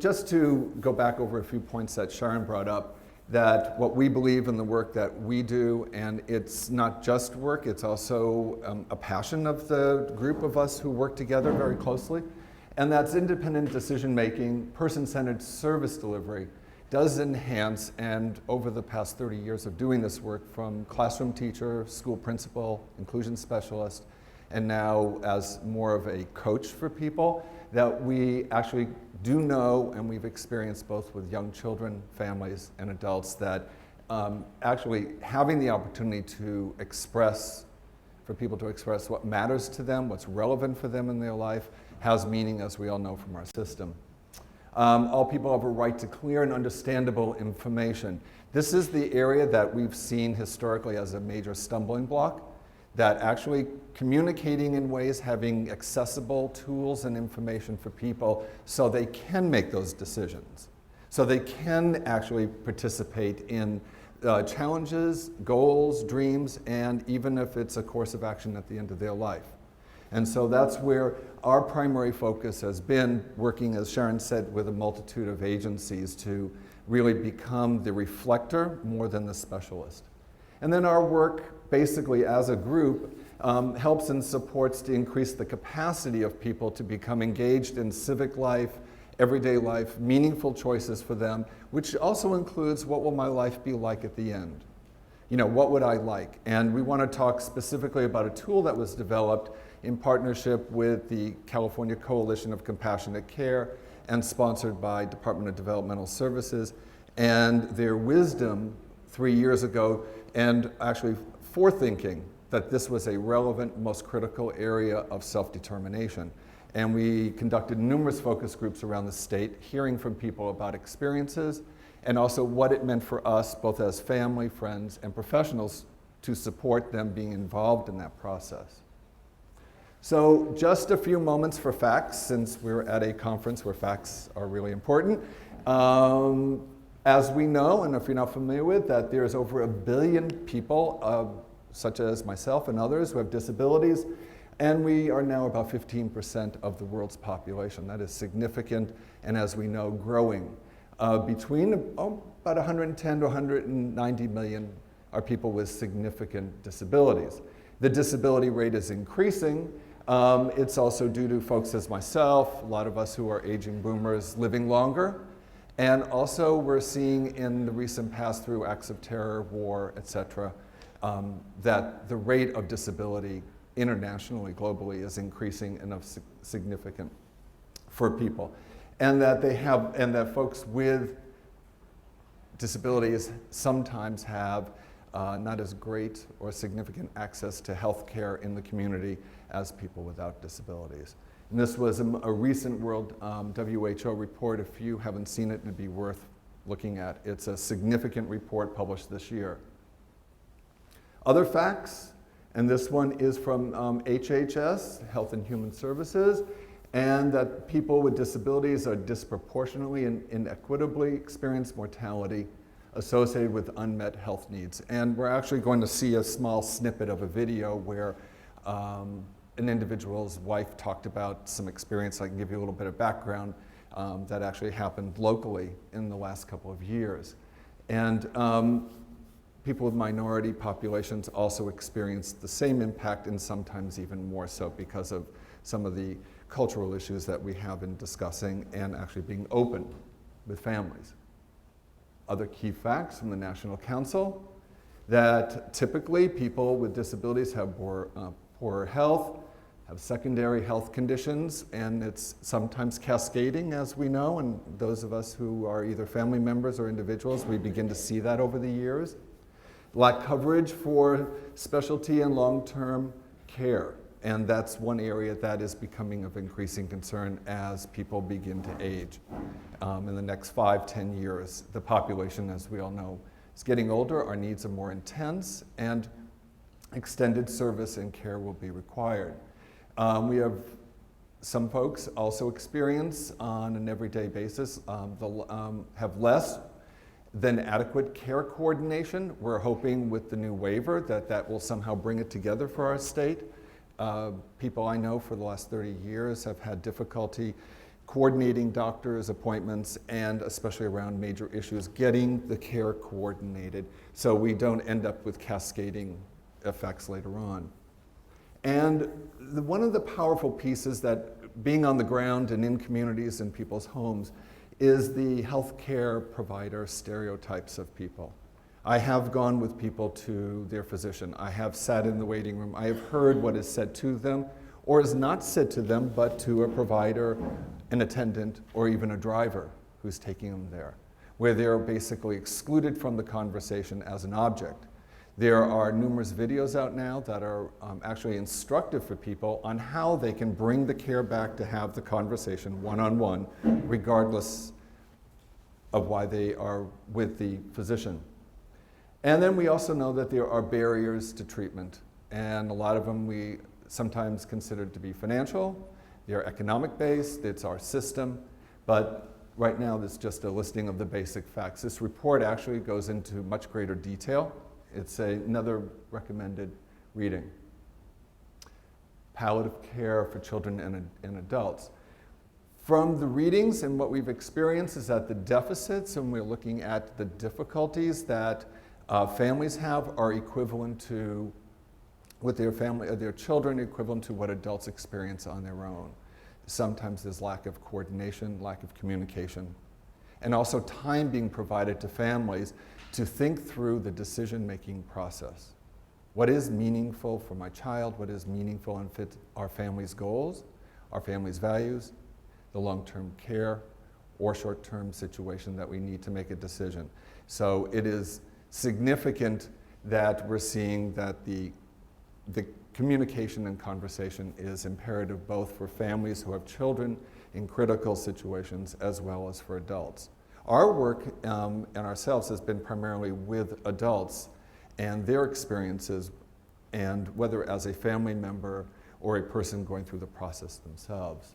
just to go back over a few points that Sharon brought up, that what we believe in the work that we do, and it's not just work, it's also a passion of the group of us who work together very closely, and that's independent decision-making, person-centered service delivery does enhance, and over the past 30 years of doing this work, from classroom teacher, school principal, inclusion specialist, and now as more of a coach for people, that we actually do know, and we've experienced both with young children, families, and adults, that actually having the opportunity to express, for people to express what matters to them, what's relevant for them in their life, has meaning, as we all know from our system. All people have a right to clear and understandable information. This is the area that we've seen historically as a major stumbling block, that actually communicating in ways, having accessible tools and information for people so they can make those decisions, so they can actually participate in challenges, goals, dreams, and even if it's a course of action at the end of their life. And so that's where our primary focus has been, working, as Sharon said, with a multitude of agencies to really become the reflector more than the specialist. And then our work, basically as a group, helps and supports to increase the capacity of people to become engaged in civic life, everyday life, meaningful choices for them, which also includes what will my life be like at the end? You know, what would I like? And we want to talk specifically about a tool that was developed in partnership with the California Coalition of Compassionate Care and sponsored by Department of Developmental Services, and their wisdom 3 years ago, and actually forethinking that this was a relevant, most critical area of self-determination. And we conducted numerous focus groups around the state, hearing from people about experiences and also what it meant for us, both as family, friends, and professionals, to support them being involved in that process. So just a few moments for facts, since we're at a conference where facts are really important. As we know, and if you're not familiar with, that there's over 1 billion people, such as myself and others, who have disabilities, and we are now about 15% of the world's population. That is significant, and as we know, growing. Between about 110 to 190 million are people with significant disabilities. The disability rate is increasing. It's also due to folks as myself, a lot of us who are aging boomers living longer. And also we're seeing in the recent past through acts of terror, war, et cetera, that the rate of disability internationally, globally, is increasing enough significant for people. And that that folks with disabilities sometimes have not as great or significant access to health care in the community as people without disabilities. And this was a recent World WHO report. If you haven't seen it, it'd be worth looking at. It's a significant report published this year. Other facts, and this one is from HHS, Health and Human Services, and that people with disabilities are disproportionately and inequitably experience mortality associated with unmet health needs. And we're actually going to see a small snippet of a video where an individual's wife talked about some experience. I can give you a little bit of background that actually happened locally in the last couple of years. And people with minority populations also experienced the same impact, and sometimes even more so, because of some of the cultural issues that we have in discussing and actually being open with families. Other key facts from the National Council, that typically people with disabilities have poorer health, have secondary health conditions, and it's sometimes cascading, as we know, and those of us who are either family members or individuals, we begin to see that over the years. Lack coverage for specialty and long-term care, and that's one area that is becoming of increasing concern as people begin to age. In the next 5-10 years, the population, as we all know, is getting older, our needs are more intense, and extended service and care will be required. We have some folks also experience on an everyday basis, have less than adequate care coordination. We're hoping with the new waiver that will somehow bring it together for our state. People I know for the last 30 years have had difficulty coordinating doctors' appointments, and especially around major issues, getting the care coordinated so we don't end up with cascading effects later on. And one of the powerful pieces that being on the ground and in communities and people's homes is the healthcare provider stereotypes of people. I have gone with people to their physician. I have sat in the waiting room. I have heard what is said to them or is not said to them, but to a provider, an attendant, or even a driver who's taking them there, where they're basically excluded from the conversation as an object. There are numerous videos out now that are actually instructive for people on how they can bring the care back to have the conversation one-on-one, regardless of why they are with the physician. And then we also know that there are barriers to treatment, and a lot of them we sometimes consider to be financial, they're economic based, it's our system, but right now there's just a listing of the basic facts. This report actually goes into much greater detail. It's another recommended reading. Palliative care for children and adults. From the readings and what we've experienced is that the deficits, and we're looking at the difficulties that families have, are equivalent to, with their family or their children, equivalent to what adults experience on their own. Sometimes there's lack of coordination, lack of communication, and also time being provided to families to think through the decision-making process. What is meaningful for my child? What is meaningful and fit our family's goals, our family's values, the long-term care or short-term situation that we need to make a decision. So it is significant that we're seeing that the communication and conversation is imperative both for families who have children in critical situations as well as for adults. Our work and ourselves has been primarily with adults and their experiences, and whether as a family member or a person going through the process themselves.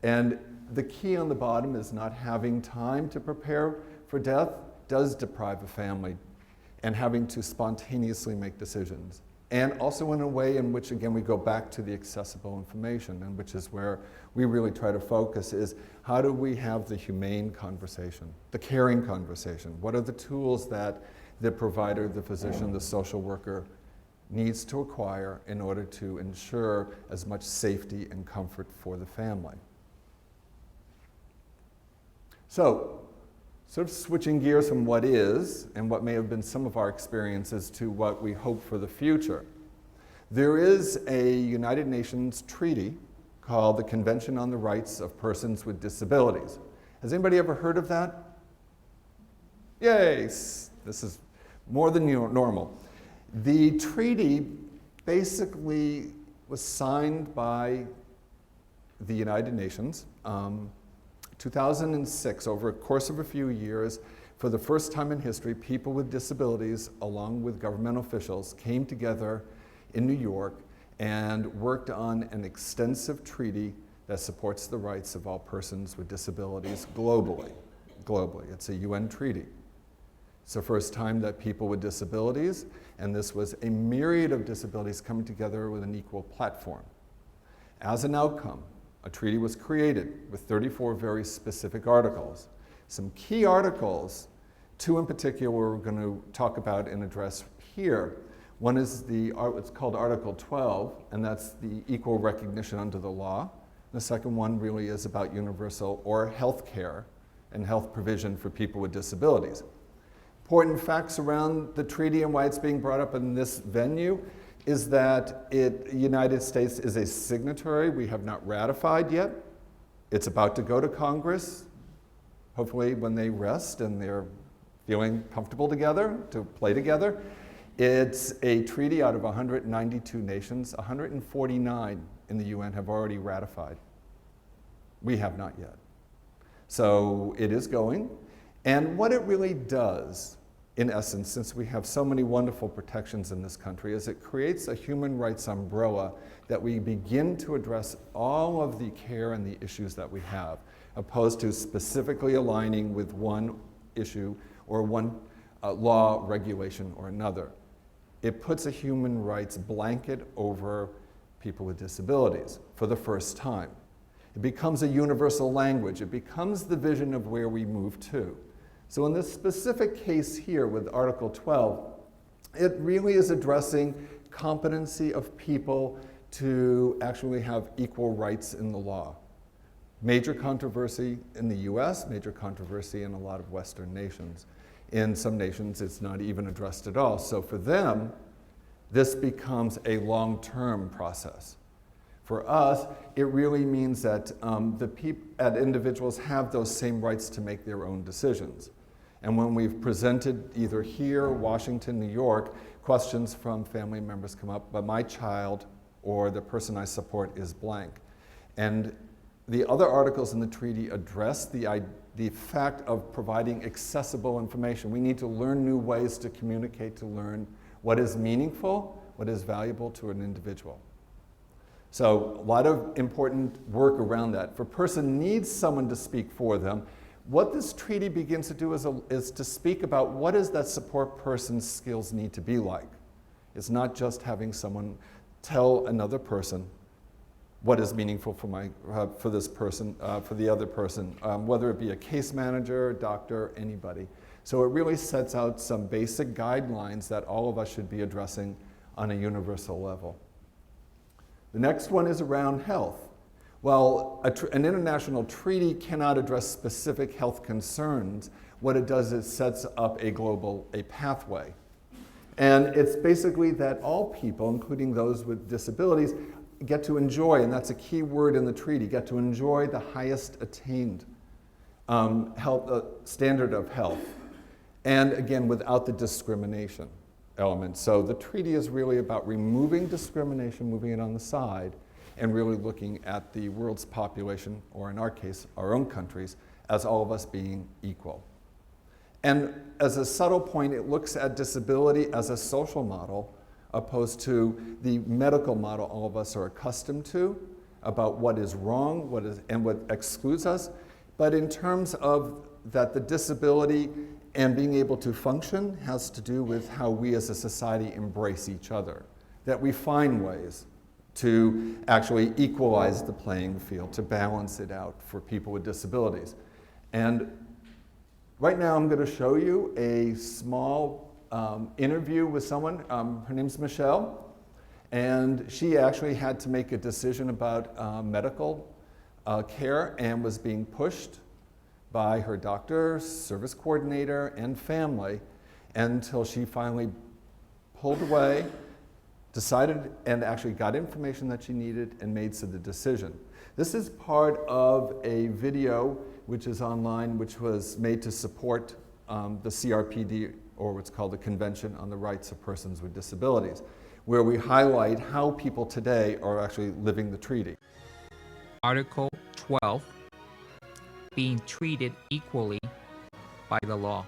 And the key on the bottom is not having time to prepare for death does deprive a family, and having to spontaneously make decisions. And also in a way in which, again, we go back to the accessible information, and which is where we really try to focus, is how do we have the humane conversation, the caring conversation? What are the tools that the provider, the physician, the social worker needs to acquire in order to ensure as much safety and comfort for the family? So, sort of switching gears from what is and what may have been some of our experiences to what we hope for the future. There is a United Nations treaty called the Convention on the Rights of Persons with Disabilities. Has anybody ever heard of that? Yay! This is more than normal. The treaty basically was signed by the United Nations 2006, over a course of a few years. For the first time in history, people with disabilities, along with government officials, came together in New York and worked on an extensive treaty that supports the rights of all persons with disabilities globally. It's a UN treaty. It's the first time that people with disabilities, and this was a myriad of disabilities coming together with an equal platform. As an outcome, a treaty was created with 34 very specific articles. Some key articles, two in particular we're going to talk about and address here. One is it's called Article 12, and that's the equal recognition under the law. The second one really is about universal or health care and health provision for people with disabilities. Important facts around the treaty and why it's being brought up in this venue is that the United States is a signatory. We have not ratified yet. It's about to go to Congress, hopefully when they rest and they're feeling comfortable together, to play together. It's a treaty out of 192 nations. 149 in the UN have already ratified. We have not yet. So it is going. And what it really does, in essence, since we have so many wonderful protections in this country, is it creates a human rights umbrella that we begin to address all of the care and the issues that we have, opposed to specifically aligning with one issue or one law, regulation, or another. It puts a human rights blanket over people with disabilities for the first time. It becomes a universal language. It becomes the vision of where we move to. So in this specific case here with Article 12, it really is addressing competency of people to actually have equal rights in the law. Major controversy in the US, major controversy in a lot of Western nations. In some nations, it's not even addressed at all. So for them, this becomes a long-term process. For us, it really means that individuals have those same rights to make their own decisions. And when we've presented either here, Washington, New York, questions from family members come up, but my child or the person I support is blank. And the other articles in the treaty address the fact of providing accessible information. We need to learn new ways to communicate, to learn what is meaningful, what is valuable to an individual. So a lot of important work around that. If a person needs someone to speak for them, what this treaty begins to do is to speak about what is that support person's skills need to be like. It's not just having someone tell another person what is meaningful for this person, for the other person, whether it be a case manager, doctor, anybody. So it really sets out some basic guidelines that all of us should be addressing on a universal level. The next one is around health. Well, an international treaty cannot address specific health concerns. What it does is sets up a pathway. And it's basically that all people, including those with disabilities, get to enjoy, and that's a key word in the treaty, get to enjoy the highest attained standard of health. And again, without the discrimination element. So the treaty is really about removing discrimination, moving it on the side, and really looking at the world's population, or in our case, our own countries, as all of us being equal. And as a subtle point, it looks at disability as a social model, opposed to the medical model all of us are accustomed to, about what is wrong, and what excludes us. But in terms of that the disability and being able to function has to do with how we as a society embrace each other, that we find ways to actually equalize the playing field, to balance it out for people with disabilities. And right now I'm going to show you a small interview with someone. Her name's Michelle, and she actually had to make a decision about medical care and was being pushed by her doctor, service coordinator, and family until she finally pulled away, decided and actually got information that she needed and made the decision. This is part of a video which is online, which was made to support the CRPD, or what's called the Convention on the Rights of Persons with Disabilities, where we highlight how people today are actually living the treaty. Article 12, being treated equally by the law.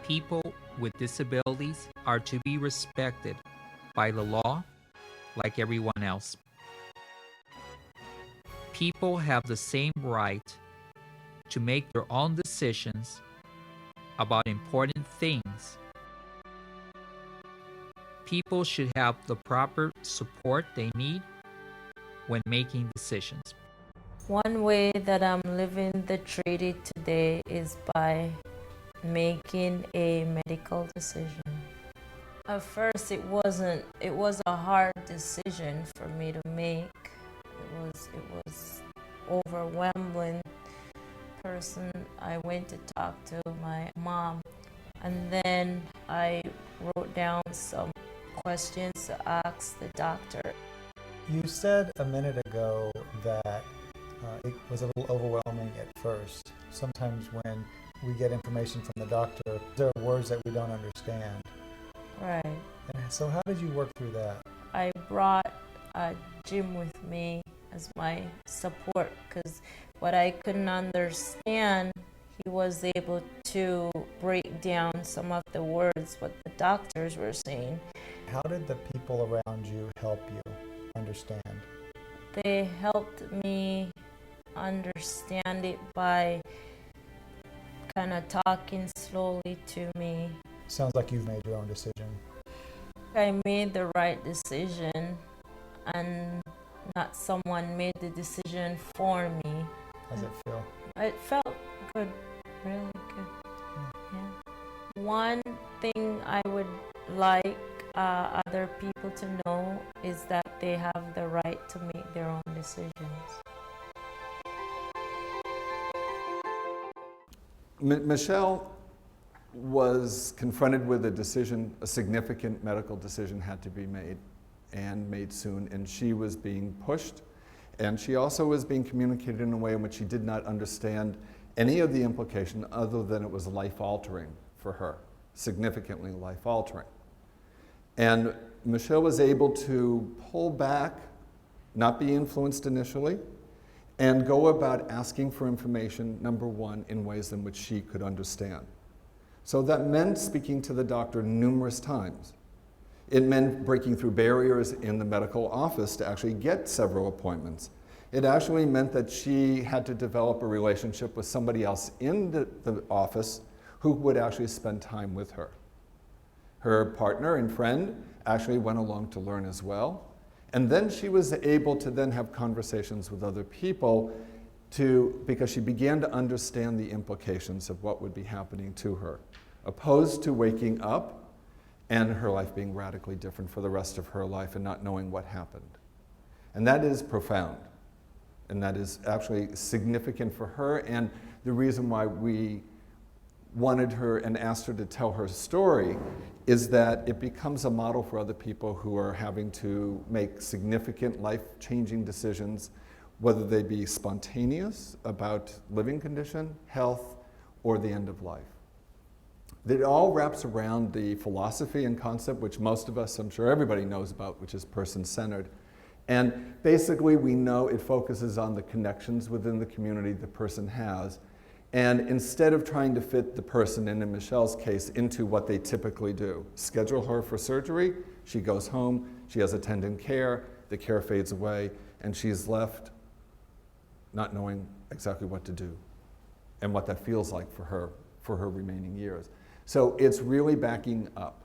People with disabilities are to be respected by the law like everyone else. People have the same right to make their own decisions about important things. People should have the proper support they need when making decisions. One way that I'm living the treaty today is by making a medical decision. At first it was a hard decision for me to make. It was overwhelming. Person I went to talk to my mom, and then I wrote down some questions to ask the doctor. You said a minute ago that it was a little overwhelming at first. Sometimes when we get information from the doctor, there are words that we don't understand. Right. And so how did you work through that? I brought Jim with me as my support, because what I couldn't understand, he was able to break down some of the words what the doctors were saying. How did the people around you help you understand? They helped me understand it by kind of talking slowly to me. Sounds like you've made your own decision. I made the right decision and not someone made the decision for me. How's it feel? It felt good, really good. Yeah. One thing I would like other people to know is that they have the right to make their own decisions. Michelle was confronted with a decision, a significant medical decision had to be made, and made soon, and she was being pushed, and she also was being communicated in a way in which she did not understand any of the implication other than it was life-altering for her, significantly life-altering. And Michelle was able to pull back, not be influenced initially, and go about asking for information, number one, in ways in which she could understand. So that meant speaking to the doctor numerous times. It meant breaking through barriers in the medical office to actually get several appointments. It actually meant that she had to develop a relationship with somebody else in the office who would actually spend time with her. Her partner and friend actually went along to learn as well. And then she was able to then have conversations with other people because she began to understand the implications of what would be happening to her, opposed to waking up and her life being radically different for the rest of her life and not knowing what happened. And that is profound. And that is actually significant for her, and the reason why we wanted her and asked her to tell her story is that it becomes a model for other people who are having to make significant life-changing decisions, whether they be spontaneous about living condition, health, or the end of life. It all wraps around the philosophy and concept, which most of us, I'm sure everybody knows about, which is person-centered. And basically, we know it focuses on the connections within the community the person has. And instead of trying to fit the person, and in Michelle's case, into what they typically do, schedule her for surgery, she goes home, she has attendant care, the care fades away, and she's left not knowing exactly what to do and what that feels like for her remaining years. So it's really backing up.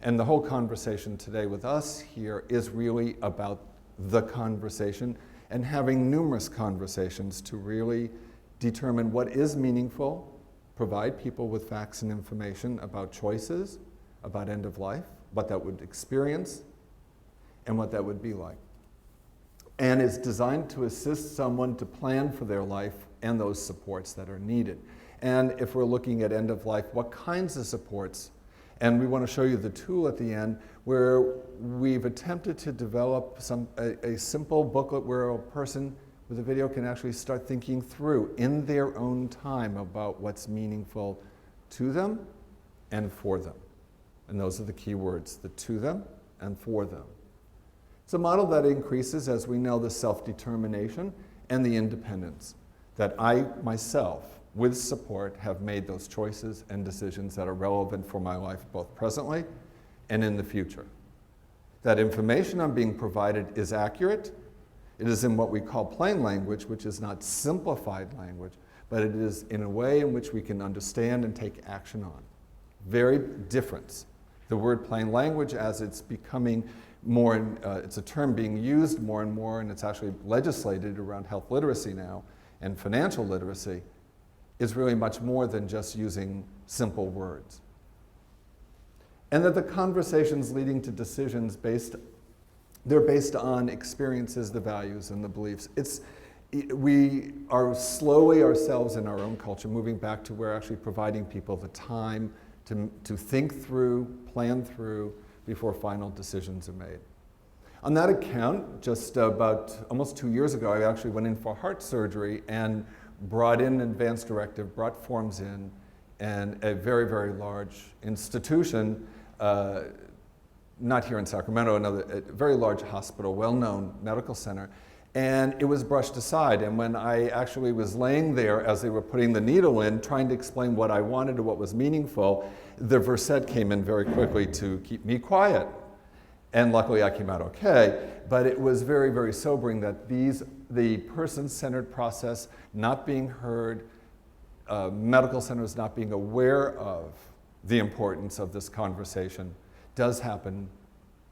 And the whole conversation today with us here is really about the conversation and having numerous conversations to really determine what is meaningful, provide people with facts and information about choices, about end of life, what that would experience, and what that would be like. And it's designed to assist someone to plan for their life and those supports that are needed. And if we're looking at end of life, what kinds of supports? And we want to show you the tool at the end where we've attempted to develop a simple booklet where a person with a video can actually start thinking through in their own time about what's meaningful to them and for them. And those are the key words, the to them and for them. It's a model that increases, as we know, the self-determination and the independence, that I myself, with support, have made those choices and decisions that are relevant for my life, both presently and in the future. That information I'm being provided is accurate. It is in what we call plain language, which is not simplified language, but it is in a way in which we can understand and take action on. Very different. The word plain language, as it's becoming more, it's a term being used more and more, and it's actually legislated around health literacy now and financial literacy, is really much more than just using simple words. And that the conversations leading to decisions they're based on experiences, the values, and the beliefs. We are slowly ourselves in our own culture moving back to where actually providing people the time to think through, plan through, before final decisions are made. On that account, just about almost 2 years ago, I actually went in for heart surgery and brought in an advance directive, brought forms in, and a very, very large institution, not here in Sacramento, a very large hospital, well-known medical center, and it was brushed aside. And when I actually was laying there as they were putting the needle in, trying to explain what I wanted or what was meaningful, the Versed came in very quickly to keep me quiet. And luckily I came out okay, but it was very, very sobering that the person-centered process not being heard, medical centers not being aware of the importance of this conversation does happen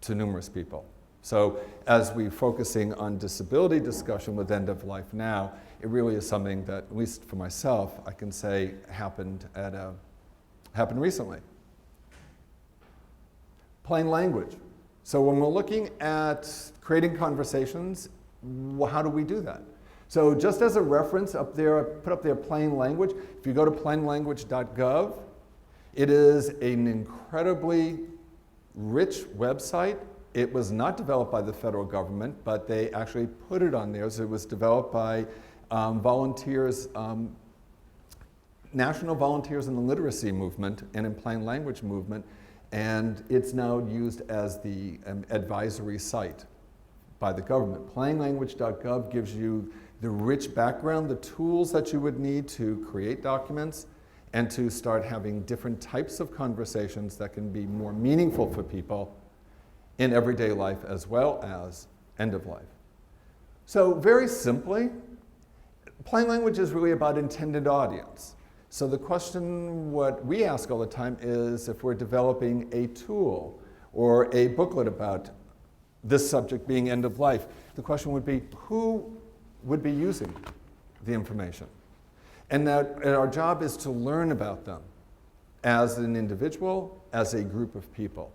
to numerous people. So as we're focusing on disability discussion with End of Life now, it really is something that, at least for myself, I can say happened recently. Plain language. So when we're looking at creating conversations, how do we do that? So just as a reference up there, I put up there plain language. If you go to plainlanguage.gov, it is an incredibly rich website. It was not developed by the federal government, but they actually put it on there. So it was developed by volunteers, national volunteers in the literacy movement and in plain language movement, and it's now used as the advisory site by the government. Plainlanguage.gov gives you the rich background, the tools that you would need to create documents and to start having different types of conversations that can be more meaningful for people in everyday life as well as end of life. So very simply, plain language is really about intended audience. So the question, what we ask all the time is if we're developing a tool or a booklet about this subject being end of life, the question would be who would be using the information? And our job is to learn about them as an individual, as a group of people.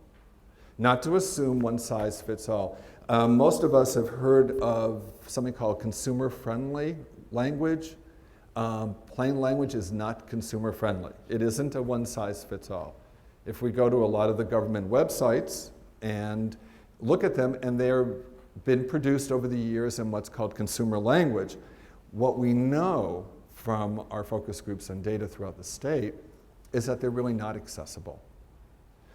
Not to assume one size fits all. Most of us have heard of something called consumer-friendly language. Plain language is not consumer-friendly. It isn't a one-size-fits-all. If we go to a lot of the government websites and look at them, and they've been produced over the years in what's called consumer language, what we know from our focus groups and data throughout the state is that they're really not accessible.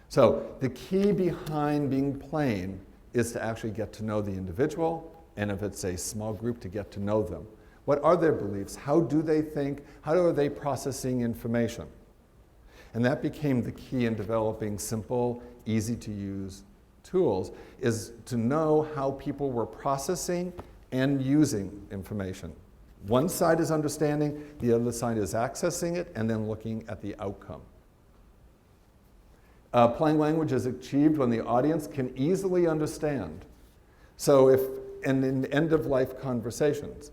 So the key behind being plain is to actually get to know the individual, and if it's a small group, to get to know them. What are their beliefs? How do they think? How are they processing information? And that became the key in developing simple, easy-to-use tools, is to know how people were processing and using information. One side is understanding, the other side is accessing it, and then looking at the outcome. Plain language is achieved when the audience can easily understand. So in end-of-life conversations,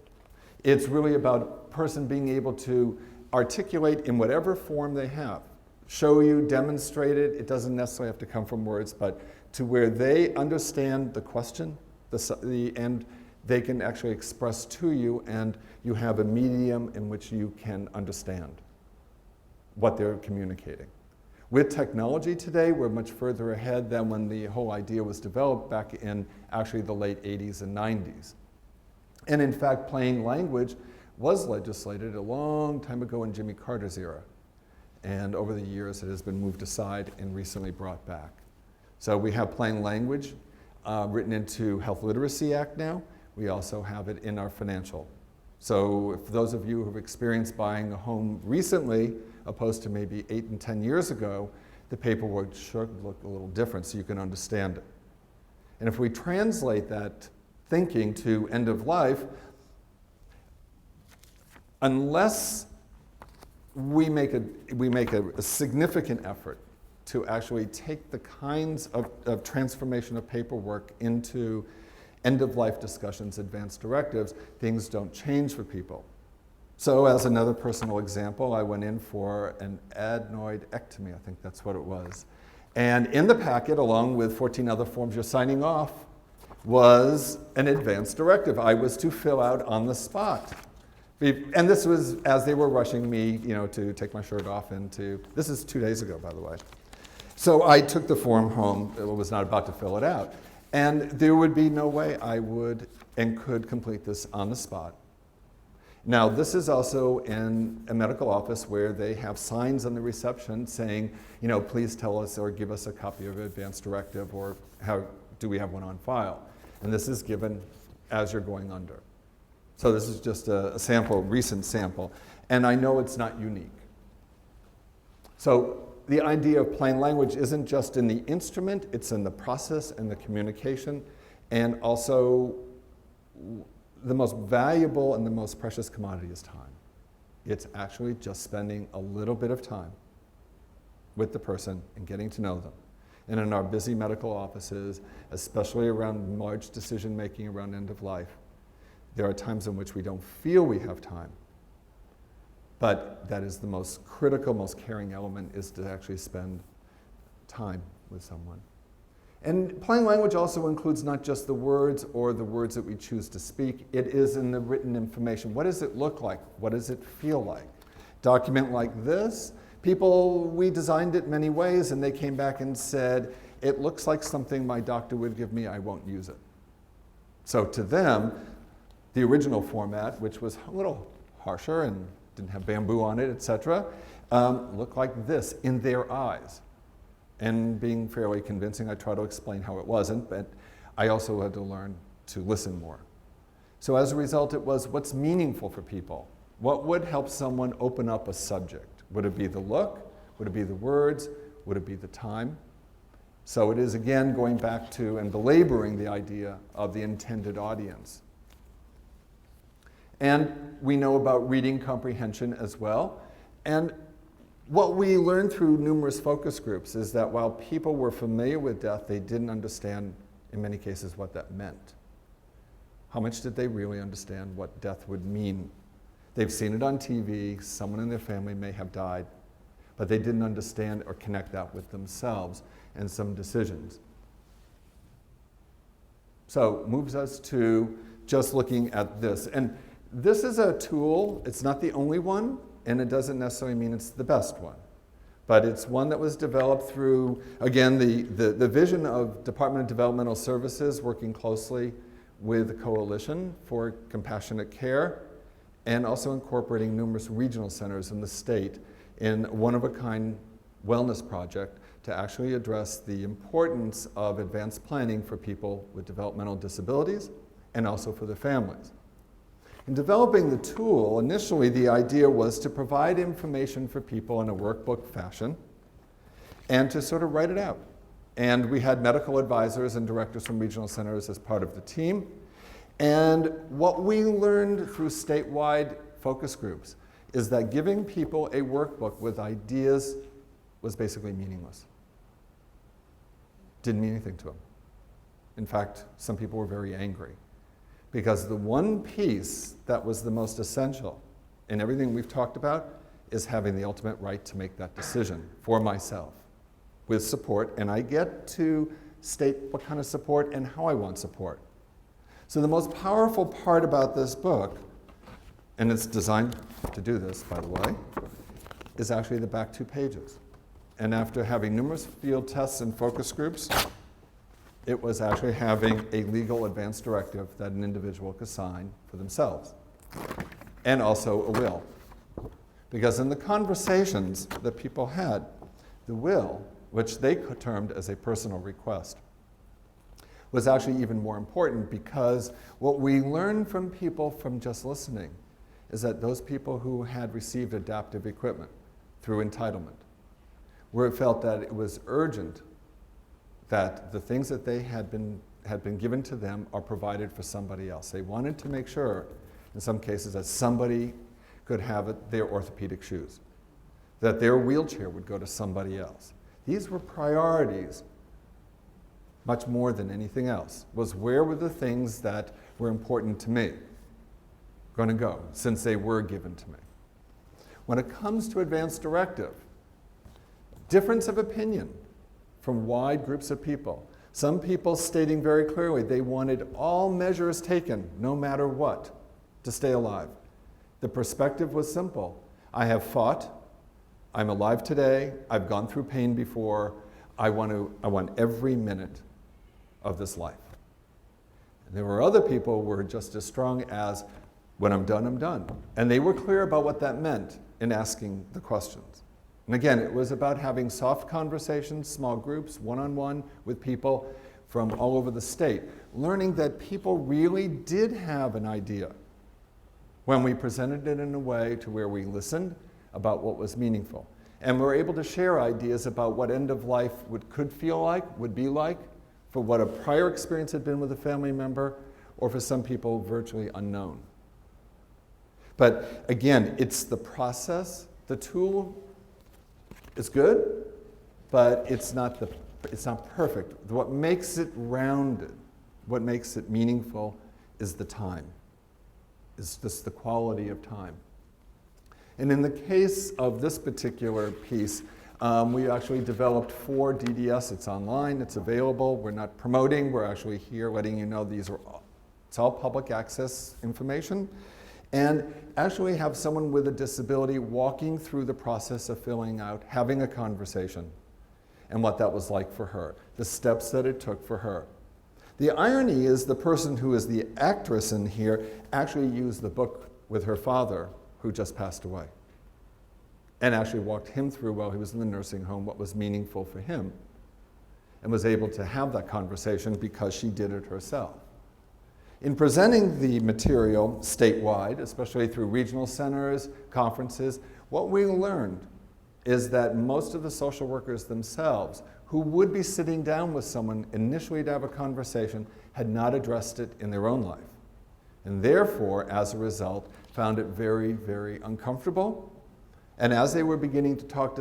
it's really about a person being able to articulate in whatever form they have, show you, demonstrate it. It doesn't necessarily have to come from words, but to where they understand the question, and they can actually express to you, and you have a medium in which you can understand what they're communicating. With technology today, we're much further ahead than when the whole idea was developed back in actually the late 80s and 90s. And in fact, plain language was legislated a long time ago in Jimmy Carter's era. And over the years, it has been moved aside and recently brought back. So we have plain language written into Health Literacy Act now. We also have it in our financial. So if those of you who have experienced buying a home recently, opposed to maybe 8 and 10 years ago, the paperwork should look a little different so you can understand it. And if we translate that thinking to end of life, unless we make a significant effort to actually take the kinds of transformation of paperwork into end-of-life discussions, advanced directives, things don't change for people. So as another personal example, I went in for an adenoidectomy, I think that's what it was. And in the packet, along with 14 other forms you're signing off, was an advanced directive I was to fill out on the spot. And this was as they were rushing me, to take my shirt off this is 2 days ago, by the way. So I took the form home, I was not about to fill it out. And there would be no way I would and could complete this on the spot. Now, this is also in a medical office where they have signs on the reception saying, please tell us or give us a copy of an advanced directive, or do we have one on file? And this is given as you're going under. So this is just a sample, recent sample. And I know it's not unique. So the idea of plain language isn't just in the instrument, it's in the process and the communication, and also the most valuable and the most precious commodity is time. It's actually just spending a little bit of time with the person and getting to know them. and in our busy medical offices, especially around large decision making around end of life, there are times in which we don't feel we have time. But that is the most critical, most caring element, is to actually spend time with someone. And plain language also includes not just the words or the words that we choose to speak. It is in the written information. What does it look like? What does it feel like? Document like this, we designed it many ways, and they came back and said, it looks like something my doctor would give me, I won't use it. So to them, the original format, which was a little harsher and didn't have bamboo on it, etc., looked like this in their eyes. And being fairly convincing, I try to explain how it wasn't, but I also had to learn to listen more. So as a result, it was what's meaningful for people. What would help someone open up a subject? Would it be the look? Would it be the words? Would it be the time? So it is, again, going back to and belaboring the idea of the intended audience. And we know about reading comprehension as well. And what we learned through numerous focus groups is that while people were familiar with death, they didn't understand, in many cases, what that meant. How much did they really understand what death would mean? They've seen it on TV, someone in their family may have died, but they didn't understand or connect that with themselves and some decisions. So moves us to just looking at this. And this is a tool, it's not the only one, and it doesn't necessarily mean it's the best one. But it's one that was developed through, again, the vision of Department of Developmental Services working closely with the Coalition for Compassionate Care, and also incorporating numerous regional centers in the state in one-of-a-kind wellness project to actually address the importance of advanced planning for people with developmental disabilities and also for their families. In developing the tool, initially the idea was to provide information for people in a workbook fashion and to sort of write it out. And we had medical advisors and directors from regional centers as part of the team. And what we learned through statewide focus groups is that giving people a workbook with ideas was basically meaningless. Didn't mean anything to them. In fact, some people were very angry because the one piece that was the most essential in everything we've talked about is having the ultimate right to make that decision for myself with support, and I get to state what kind of support and how I want support. So the most powerful part about this book, and it's designed to do this, by the way, is actually the back 2 pages. And after having numerous field tests and focus groups, it was actually having a legal advance directive that an individual could sign for themselves, and also a will. Because in the conversations that people had, the will, which they termed as a personal request, was actually even more important, because what we learned from people from just listening is that those people who had received adaptive equipment through entitlement, where it felt that it was urgent that the things that they had been given to them are provided for somebody else. They wanted to make sure, in some cases, that somebody could have their orthopedic shoes, that their wheelchair would go to somebody else. These were priorities much more than anything else, was where were the things that were important to me going to go, since they were given to me. When it comes to advance directive, difference of opinion from wide groups of people. Some people stating very clearly they wanted all measures taken, no matter what, to stay alive. The perspective was simple. I have fought, I'm alive today, I've gone through pain before, I want every minute of this life. And there were other people who were just as strong as, when I'm done, I'm done. And they were clear about what that meant in asking the questions. And again, it was about having soft conversations, small groups, one-on-one with people from all over the state, learning that people really did have an idea when we presented it in a way to where we listened about what was meaningful. And we were able to share ideas about what end of life could feel like, would be like, for what a prior experience had been with a family member, or for some people virtually unknown. But again, it's the process. The tool is good, but it's not it's not perfect. What makes it rounded, what makes it meaningful is the time. It's just the quality of time. And in the case of this particular piece, we actually developed for DDS. It's online, it's available. We're not promoting, we're actually here letting you know it's all public access information. And actually have someone with a disability walking through the process of filling out, having a conversation, and what that was like for her, the steps that it took for her. The irony is the person who is the actress in here actually used the book with her father, who just passed away, and actually walked him through while he was in the nursing home what was meaningful for him, and was able to have that conversation because she did it herself. In presenting the material statewide, especially through regional centers, conferences, what we learned is that most of the social workers themselves, who would be sitting down with someone initially to have a conversation, had not addressed it in their own life. And therefore, as a result, found it very, very uncomfortable. And as they were beginning to talk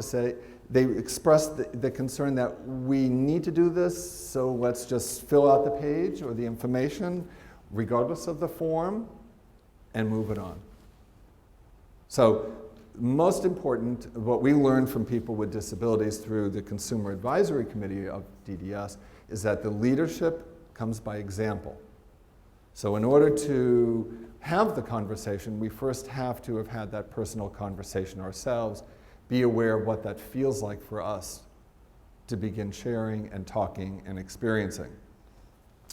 they expressed the concern that we need to do this, so let's just fill out the page or the information, regardless of the form, and move it on. So, most important, what we learned from people with disabilities through the Consumer Advisory Committee of DDS is that the leadership comes by example. So in order to have the conversation, we first have to have had that personal conversation ourselves, be aware of what that feels like for us to begin sharing and talking and experiencing.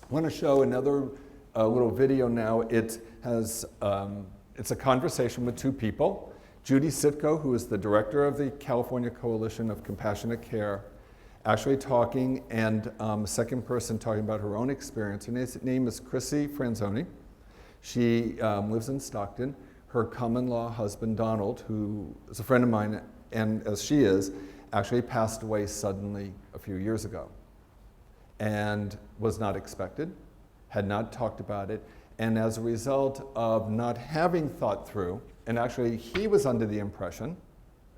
I want to show another little video now. It's a conversation with two people. Judy Set, who is the director of the California Coalition of Compassionate Care, actually talking, and a second person talking about her own experience. Her name is Chrissy Franzoni. She lives in Stockton. Her common law husband, Donald, who is a friend of mine, and as she is, actually passed away suddenly a few years ago and was not expected, had not talked about it, and as a result of not having thought through, and actually he was under the impression,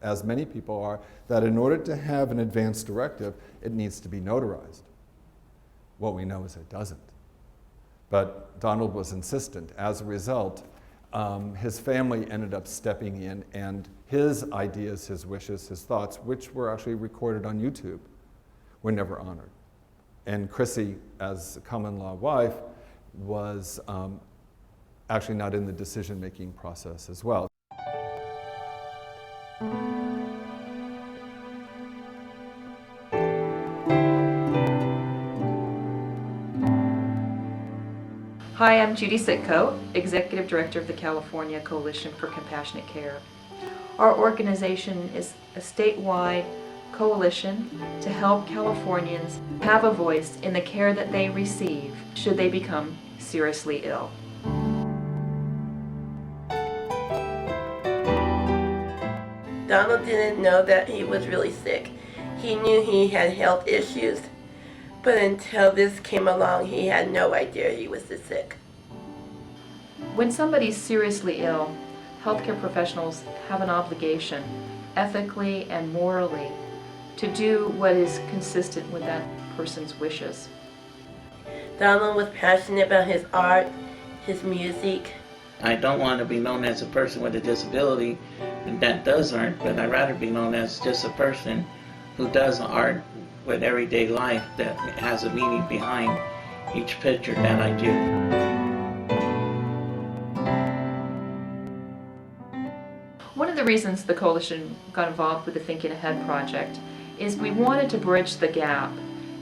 as many people are, that in order to have an advance directive, it needs to be notarized. What we know is it doesn't. But Donald was insistent. As a result, his family ended up stepping in, and his ideas, his wishes, his thoughts, which were actually recorded on YouTube, were never honored. And Chrissy, as a common law wife, was actually not in the decision-making process as well. Hi, I'm Judy Set, Executive Director of the California Coalition for Compassionate Care. Our organization is a statewide coalition to help Californians have a voice in the care that they receive should they become seriously ill. Donald didn't know that he was really sick. He knew he had health issues, but until this came along, he had no idea he was this sick. When somebody's seriously ill, healthcare professionals have an obligation, ethically and morally, to do what is consistent with that person's wishes. Donald was passionate about his art, his music. I don't want to be known as a person with a disability that does art, but I'd rather be known as just a person who does art with everyday life that has a meaning behind each picture that I do. One of the reasons the coalition got involved with the Thinking Ahead project is we wanted to bridge the gap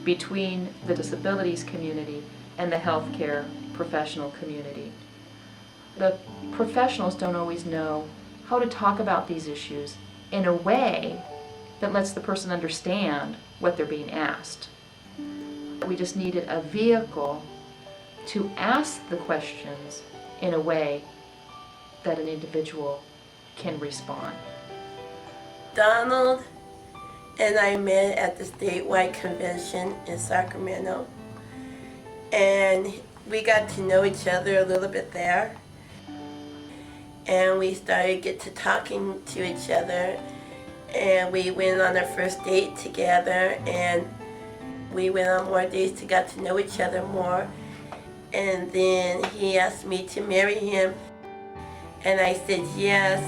between the disabilities community and the healthcare professional community. The professionals don't always know how to talk about these issues in a way that lets the person understand what they're being asked. We just needed a vehicle to ask the questions in a way that an individual can respond. Donald and I met at the statewide convention in Sacramento, and we got to know each other a little bit there, and we started talking to each other, and we went on our first date together, and We went on more dates to get to know each other more. And then he asked me to marry him. And I said yes.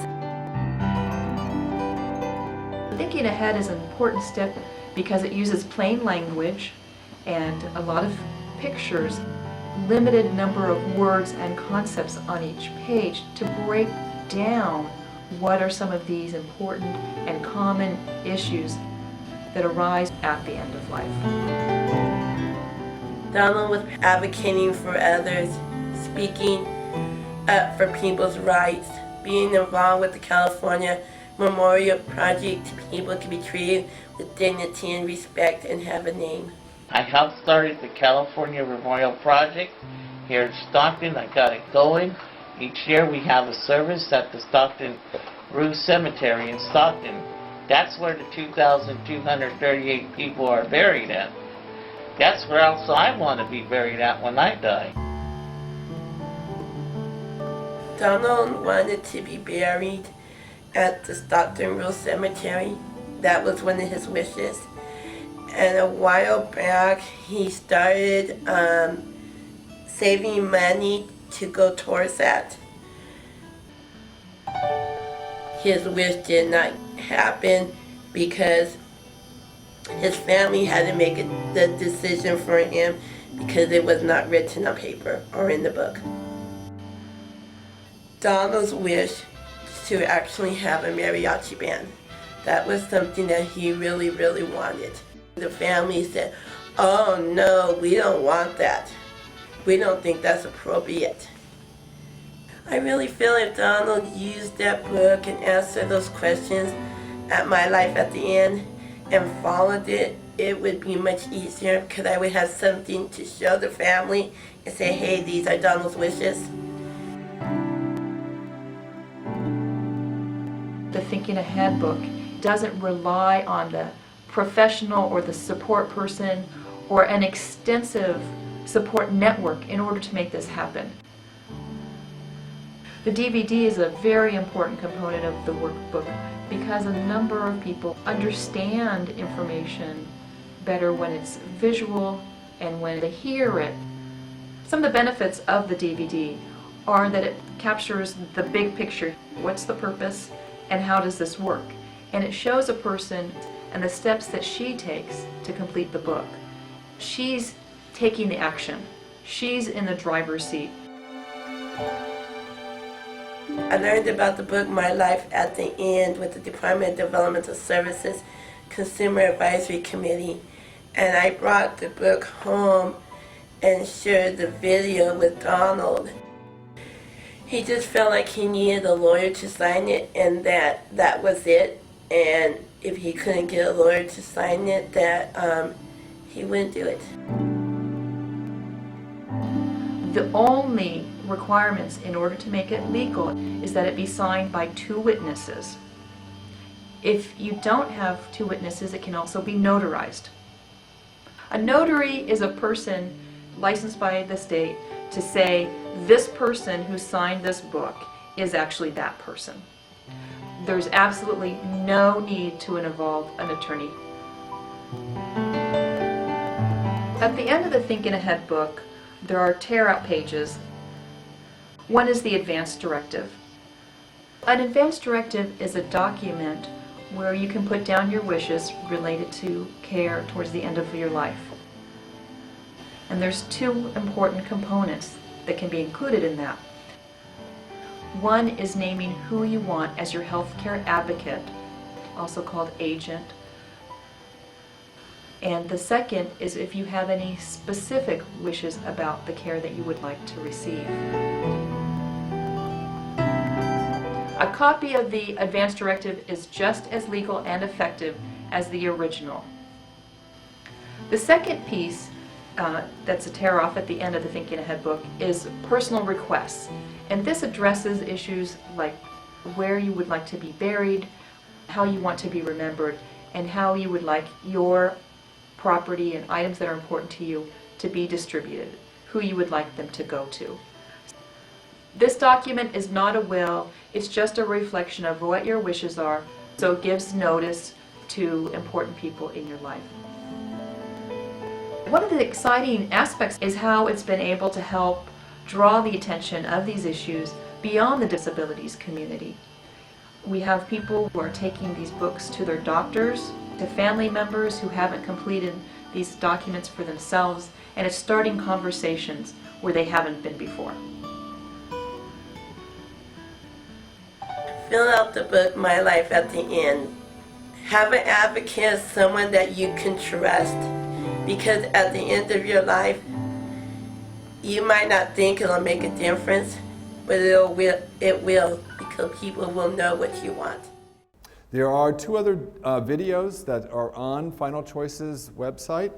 Thinking ahead is an important step because it uses plain language and a lot of pictures, limited number of words and concepts on each page to break down what are some of these important and common issues that arise at the end of life. Donald was advocating for others, speaking up for people's rights, being involved with the California Memorial Project. People can be treated with dignity and respect and have a name. I helped started the California Memorial Project here in Stockton. I got it going. Each year we have a service at the Stockton Rue Cemetery in Stockton. That's where the 2,238 people are buried at. That's where also I want to be buried at when I die. Donald wanted to be buried at the Stockton Rue Cemetery. That was one of his wishes. And a while back, he started saving money to go towards that. His wish did not happen because his family had to make the decision for him because it was not written on paper or in the book. Donald's wish is to actually have a mariachi band. That was something that he really, really wanted. The family said, "Oh no, we don't want that. We don't think that's appropriate." I really feel if Donald used that book and answered those questions at my life at the end and followed it, it would be much easier because I would have something to show the family and say, hey, these are Donald's wishes. The Thinking Ahead book doesn't rely on the professional or the support person or an extensive support network in order to make this happen. The DVD is a very important component of the workbook because a number of people understand information better when it's visual and when they hear it. Some of the benefits of the DVD are that it captures the big picture. What's the purpose and how does this work? And it shows a person and the steps that she takes to complete the book. She's taking the action. She's in the driver's seat. I learned about the book My Life at the End with the Department of Developmental Services Consumer Advisory Committee, and I brought the book home and shared the video with Donald. He just felt like he needed a lawyer to sign it, and that was it. And if he couldn't get a lawyer to sign it, that he wouldn't do it. The only requirements in order to make it legal is that it be signed by 2 witnesses. If you don't have 2 witnesses, it can also be notarized. A notary is a person licensed by the state to say this person who signed this book is actually that person. There's absolutely no need to involve an attorney. At the end of the Thinking Ahead book, there are tear-out pages. One is the advance directive. An advance directive is a document where you can put down your wishes related to care towards the end of your life. And there's 2 important components that can be included in that. One is naming who you want as your healthcare advocate, also called agent. And the second is if you have any specific wishes about the care that you would like to receive. A copy of the advance directive is just as legal and effective as the original. The second piece that's a tear-off at the end of the Thinking Ahead book is personal requests. And this addresses issues like where you would like to be buried, how you want to be remembered, and how you would like your property and items that are important to you to be distributed, who you would like them to go to. This document is not a will, it's just a reflection of what your wishes are, so it gives notice to important people in your life. One of the exciting aspects is how it's been able to help draw the attention of these issues beyond the disabilities community. We have people who are taking these books to their doctors, to family members who haven't completed these documents for themselves, and it's starting conversations where they haven't been before. Fill out the book, My Life at the End. Have an advocate, someone that you can trust, because at the end of your life, you might not think it'll make a difference, but it will, because people will know what you want. There are two other videos that are on Final Choice's website.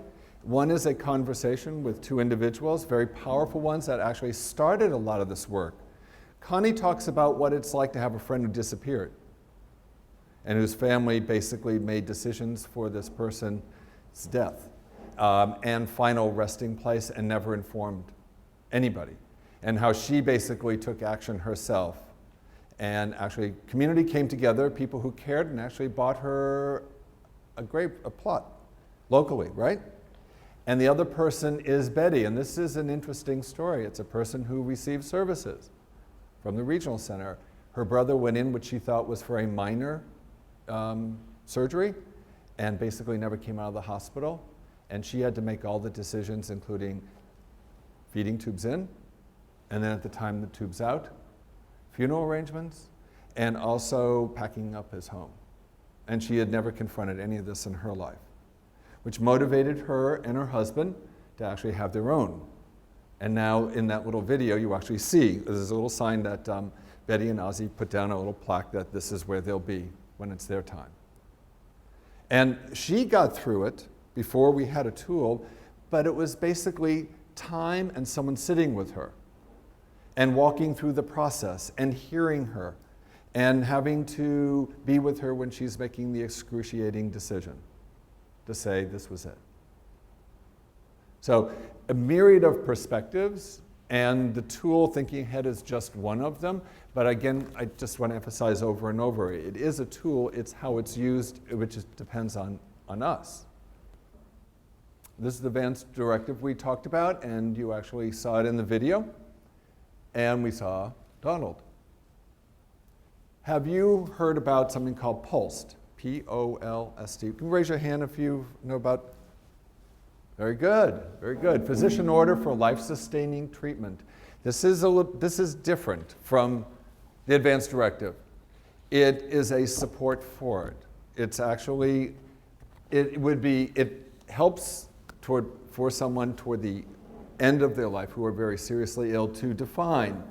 One is a conversation with two individuals, very powerful ones that actually started a lot of this work. Connie talks about what it's like to have a friend who disappeared and whose family basically made decisions for this person's death and final resting place and never informed anybody, and how she basically took action herself. And actually, community came together, people who cared, and actually bought her a plot locally, right? And the other person is Betty, and this is an interesting story. It's a person who received services from the regional center. Her brother went in what she thought was for a minor surgery, and basically never came out of the hospital. And she had to make all the decisions, including feeding tubes in, and then at the time the tubes out, funeral arrangements, and also packing up his home. And she had never confronted any of this in her life, which motivated her and her husband to actually have their own. And now in that little video, you actually see, there's a little sign that Betty and Ozzy put down, a little plaque that this is where they'll be when it's their time. And she got through it before we had a tool, but it was basically time and someone sitting with her and walking through the process and hearing her and having to be with her when she's making the excruciating decision to say this was it. So a myriad of perspectives, and the tool Thinking Ahead is just one of them. But again, I just want to emphasize over and over, it is a tool, it's how it's used, which depends on us. This is the advanced directive we talked about, and you actually saw it in the video. And we saw Donald. Have you heard about something called POLST? P-O-L-S-T. You can raise your hand if you know about. Very good, very good. Physician order for life-sustaining treatment. This is different from the advanced directive. It is a support for it. It's actually, it helps for someone toward the end of their life who are very seriously ill to define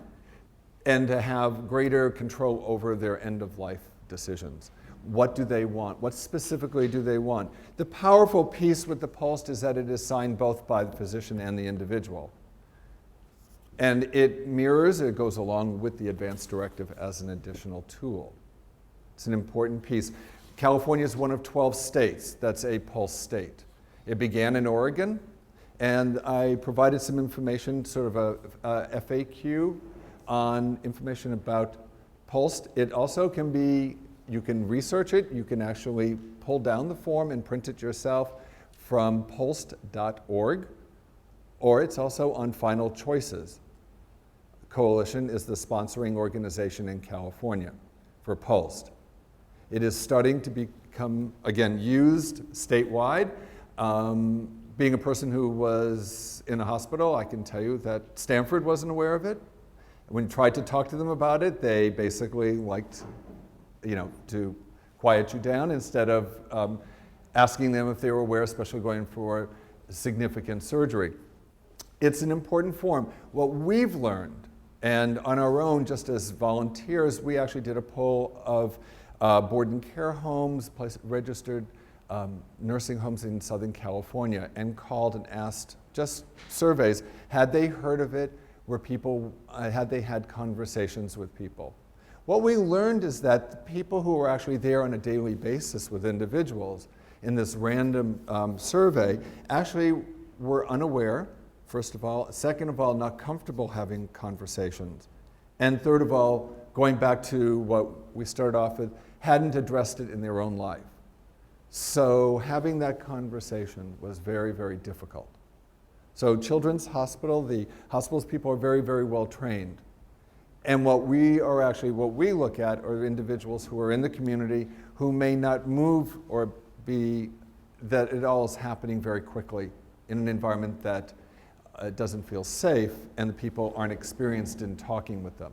and to have greater control over their end-of-life decisions. What do they want? What specifically do they want? The powerful piece with the POLST is that it is signed both by the physician and the individual. And it mirrors, it goes along with the advanced directive as an additional tool. It's an important piece. California is one of 12 states that's a POLST state. It began in Oregon, and I provided some information, sort of a FAQ on information about POLST. It also can be, you can research it, you can actually pull down the form and print it yourself from polst.org, or it's also on Final Choices. Coalition is the sponsoring organization in California for POLST. It is starting to become, again, used statewide. Being a person who was in a hospital, I can tell you that Stanford wasn't aware of it. When you tried to talk to them about it, they basically liked, to quiet you down instead of asking them if they were aware, especially going for significant surgery. It's an important form. What we've learned, and on our own, just as volunteers, we actually did a poll of board and care homes, registered nursing homes in Southern California, and called and asked, just surveys, had they heard of it, had they had conversations with people. What we learned is that the people who were actually there on a daily basis with individuals in this random survey actually were unaware, first of all. Second of all, not comfortable having conversations. And third of all, going back to what we started off with, hadn't addressed it in their own life. So having that conversation was very, very difficult. So Children's Hospital, the hospital's people are very, very well trained. And what we look at are individuals who are in the community who may not move or be, that it all is happening very quickly in an environment that doesn't feel safe and the people aren't experienced in talking with them.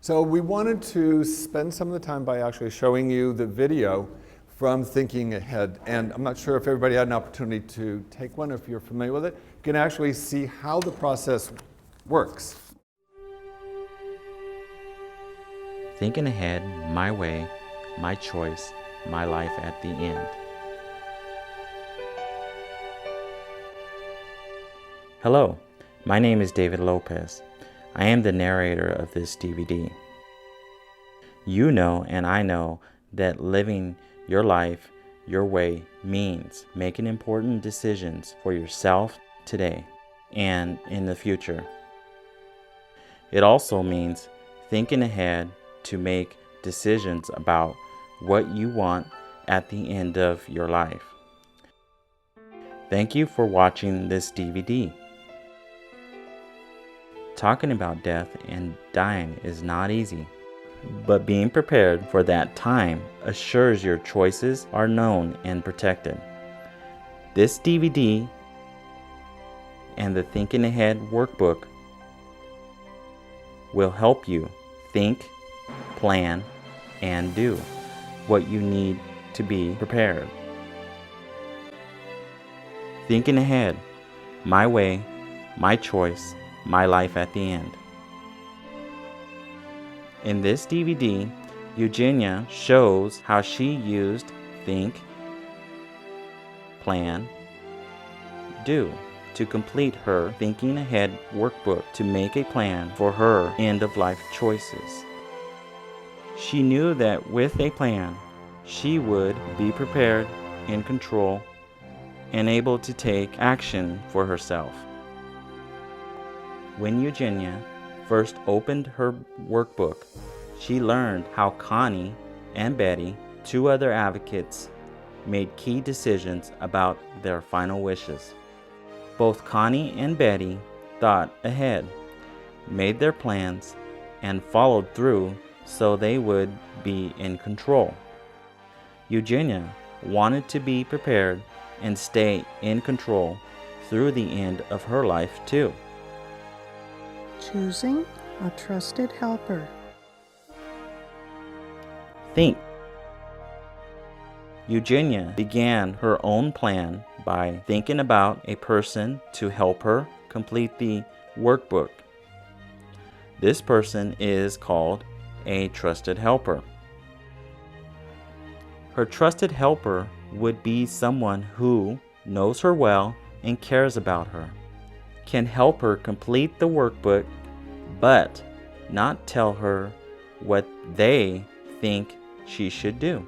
So we wanted to spend some of the time by actually showing you the video from Thinking Ahead. And I'm not sure if everybody had an opportunity to take one, or if you're familiar with it. You can actually see how the process works. Thinking ahead, my way, my choice, my life at the end. Hello, my name is David Lopez. I am the narrator of this DVD. You know and I know that living your life your way means making important decisions for yourself today and in the future. It also means thinking ahead to make decisions about what you want at the end of your life. Thank you for watching this DVD. Talking about death and dying is not easy, but being prepared for that time assures your choices are known and protected. This DVD and the Thinking Ahead workbook will help you think, plan, and do what you need to be prepared. Thinking ahead, my way, my choice, my life at the end. In this DVD, Eugenia shows how she used think, plan, do to complete her Thinking Ahead workbook to make a plan for her end-of-life choices. She knew that with a plan, she would be prepared, in control, and able to take action for herself. When Eugenia first opened her workbook, she learned how Connie and Betty, two other advocates, made key decisions about their final wishes. Both Connie and Betty thought ahead, made their plans, and followed through so they would be in control. Eugenia wanted to be prepared and stay in control through the end of her life too. Choosing a trusted helper. Think. Eugenia began her own plan by thinking about a person to help her complete the workbook. This person is called a trusted helper. Her trusted helper would be someone who knows her well and cares about her, can help her complete the workbook, but not tell her what they think she should do.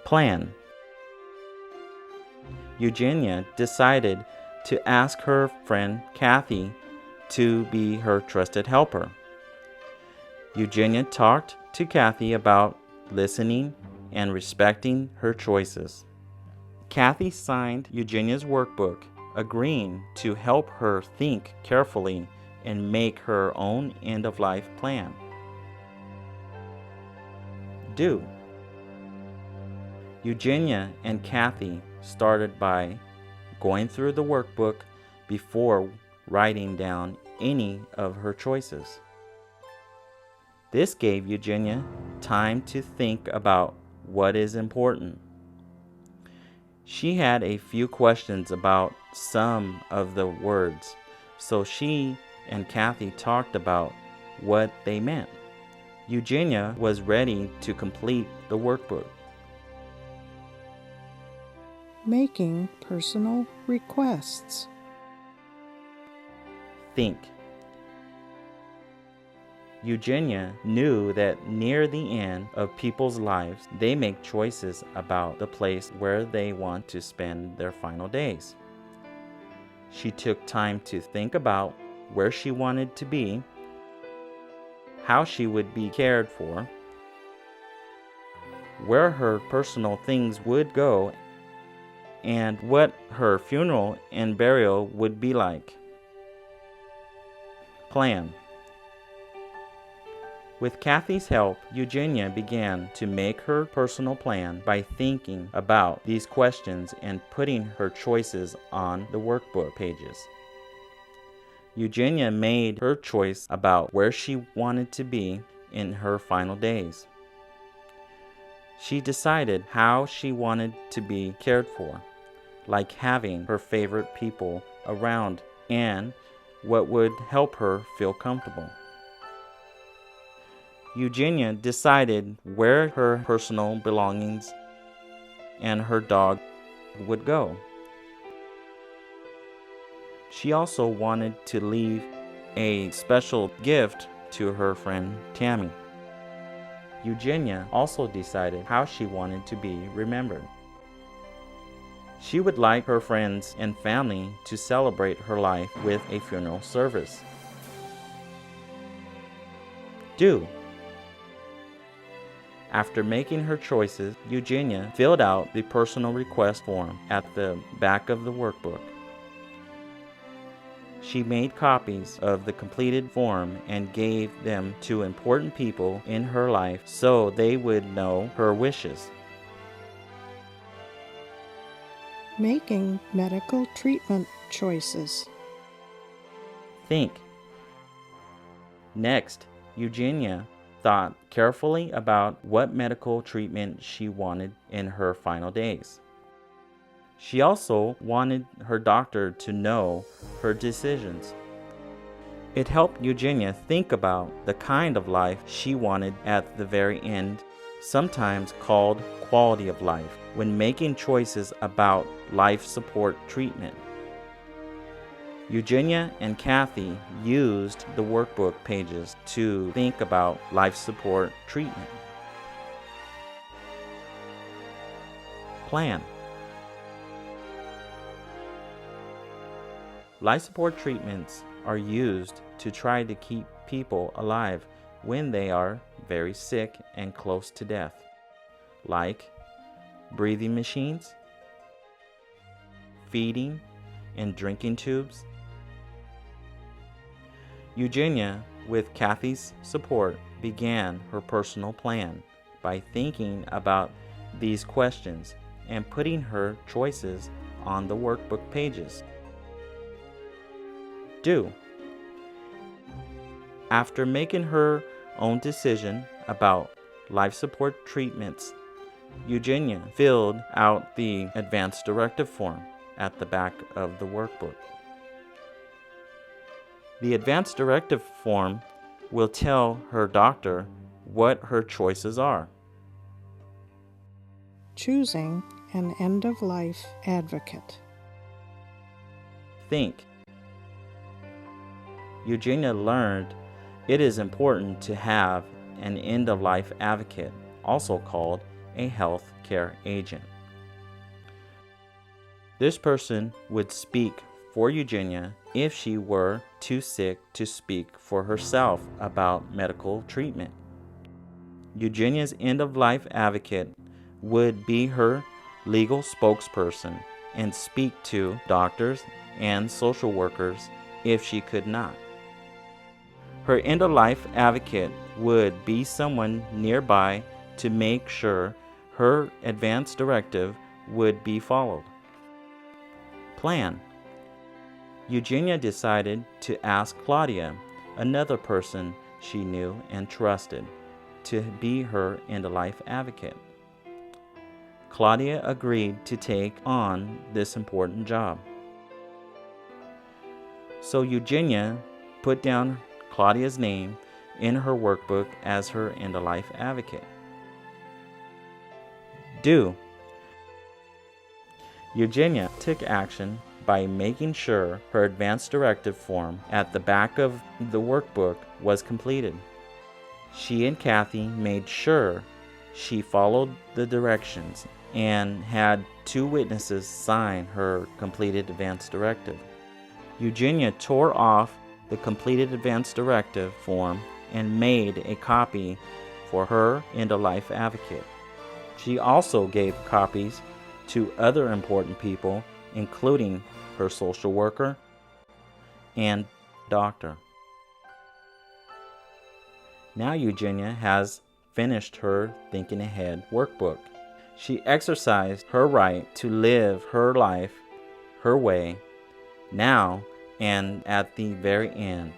Plan. Eugenia decided to ask her friend Kathy to be her trusted helper. Eugenia talked to Kathy about listening and respecting her choices. Kathy signed Eugenia's workbook, agreeing to help her think carefully and make her own end-of-life plan. Do. Eugenia and Kathy started by going through the workbook before writing down any of her choices. This gave Eugenia time to think about what is important. She had a few questions about some of the words, so she and Kathy talked about what they meant. Eugenia was ready to complete the workbook. Making personal requests. Think. Eugenia knew that near the end of people's lives, they make choices about the place where they want to spend their final days. She took time to think about where she wanted to be, how she would be cared for, where her personal things would go, and what her funeral and burial would be like. Plan. With Kathy's help, Eugenia began to make her personal plan by thinking about these questions and putting her choices on the workbook pages. Eugenia made her choice about where she wanted to be in her final days. She decided how she wanted to be cared for, like having her favorite people around and what would help her feel comfortable. Eugenia decided where her personal belongings and her dog would go. She also wanted to leave a special gift to her friend Tammy. Eugenia also decided how she wanted to be remembered. She would like her friends and family to celebrate her life with a funeral service. Do. After making her choices, Eugenia filled out the personal request form at the back of the workbook. She made copies of the completed form and gave them to important people in her life so they would know her wishes. Making medical treatment choices. Think. Next, Eugenia thought carefully about what medical treatment she wanted in her final days. She also wanted her doctor to know her decisions. It helped Eugenia think about the kind of life she wanted at the very end, sometimes called quality of life, when making choices about life support treatment. Eugenia and Kathy used the workbook pages to think about life support treatment. Plan. Life support treatments are used to try to keep people alive when they are very sick and close to death, like breathing machines, feeding and drinking tubes. Eugenia, with Kathy's support, began her personal plan by thinking about these questions and putting her choices on the workbook pages. Do. After making her own decision about life support treatments, Eugenia filled out the advance directive form at the back of the workbook. The advance directive form will tell her doctor what her choices are. Choosing an end-of-life advocate. Think. Eugenia learned it is important to have an end-of-life advocate, also called a health care agent. This person would speak for Eugenia if she were too sick to speak for herself about medical treatment. Eugenia's end-of-life advocate would be her legal spokesperson and speak to doctors and social workers if she could not. Her end-of-life advocate would be someone nearby to make sure her advance directive would be followed. Plan. Eugenia decided to ask Claudia, another person she knew and trusted, to be her end-of-life advocate. Claudia agreed to take on this important job. So Eugenia put down Claudia's name in her workbook as her end-of-life advocate. Do. Eugenia took action by making sure her advance directive form at the back of the workbook was completed. She and Kathy made sure she followed the directions and had 2 witnesses sign her completed advance directive. Eugenia tore off the completed advance directive form and made a copy for her end-of-life advocate. She also gave copies to other important people, including her social worker and doctor. Now Eugenia has finished her Thinking Ahead workbook. She exercised her right to live her life her way, now and at the very end.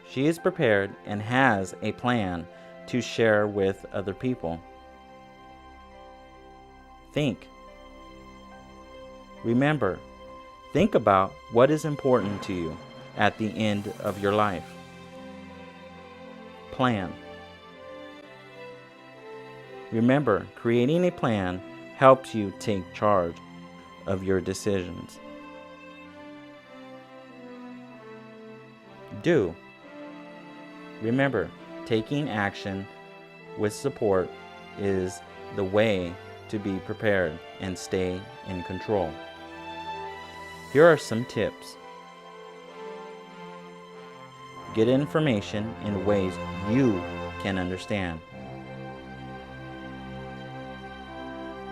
She is prepared and has a plan to share with other people. Think. Remember, think about what is important to you at the end of your life. Plan. Remember, creating a plan helps you take charge of your decisions. Do. Remember, taking action with support is the way to be prepared and stay in control. Here are some tips. Get information in ways you can understand.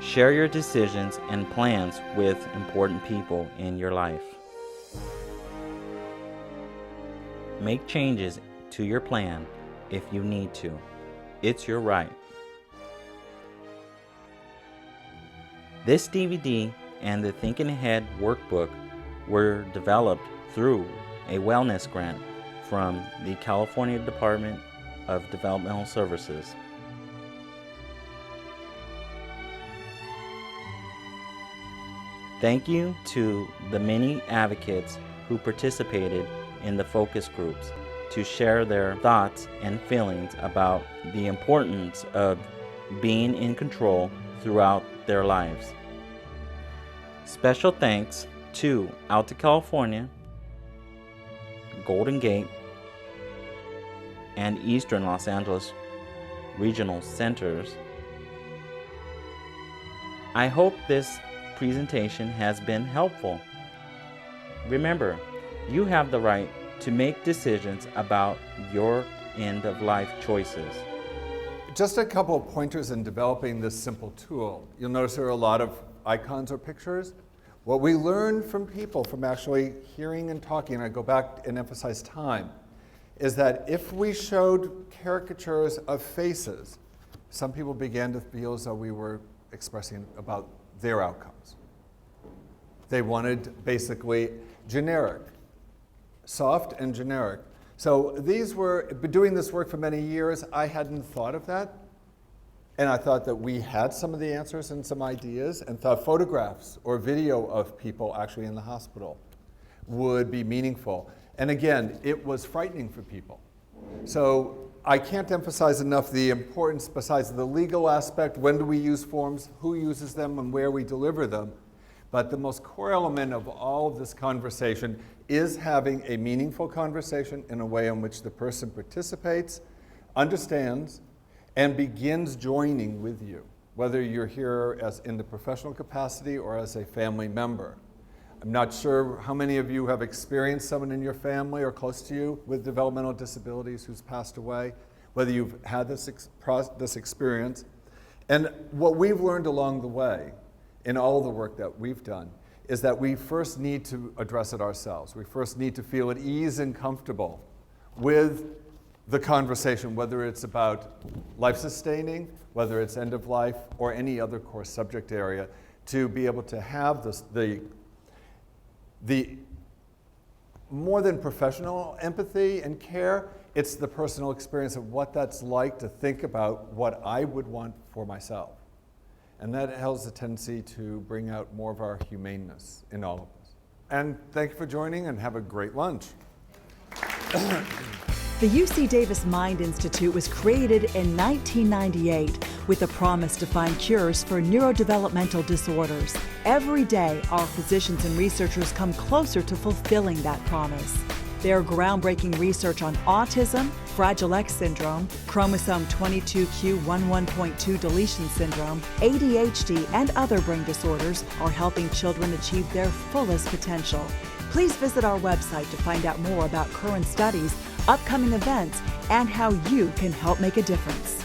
Share your decisions and plans with important people in your life. Make changes to your plan if you need to. It's your right. This DVD and the Thinking Ahead workbook were developed through a wellness grant from the California Department of Developmental Services. Thank you to the many advocates who participated in the focus groups to share their thoughts and feelings about the importance of being in control throughout their lives. Special thanks to Alta California, Golden Gate, and Eastern Los Angeles Regional Centers. I hope this presentation has been helpful. Remember, you have the right to make decisions about your end-of-life choices. Just a couple of pointers in developing this simple tool. You'll notice there are a lot of icons or pictures. What we learn from people, from actually hearing and talking, and I go back and emphasize time, is that if we showed caricatures of faces, some people began to feel as though we were expressing about their outcomes. They wanted basically generic, soft and generic. So these were, doing this work for many years, I hadn't thought of that. And I thought that we had some of the answers and some ideas, and thought photographs or video of people actually in the hospital would be meaningful. And again, it was frightening for people. So I can't emphasize enough the importance, besides the legal aspect, when do we use forms, who uses them, and where we deliver them. But the most core element of all of this conversation is having a meaningful conversation in a way in which the person participates, understands, and begins joining with you, whether you're here as in the professional capacity or as a family member. I'm not sure how many of you have experienced someone in your family or close to you with developmental disabilities who's passed away, whether you've had this experience. And what we've learned along the way in all the work that we've done is that we first need to address it ourselves. We first need to feel at ease and comfortable with the conversation, whether it's about life-sustaining, whether it's end of life, or any other core subject area, to be able to have this, the more than professional empathy and care, it's the personal experience of what that's like to think about what I would want for myself. And that has a tendency to bring out more of our humaneness in all of us. And thank you for joining, and have a great lunch. The UC Davis Mind Institute was created in 1998 with a promise to find cures for neurodevelopmental disorders. Every day, our physicians and researchers come closer to fulfilling that promise. Their groundbreaking research on autism, Fragile X syndrome, chromosome 22q11.2 deletion syndrome, ADHD, and other brain disorders are helping children achieve their fullest potential. Please visit our website to find out more about current studies, upcoming events, and how you can help make a difference.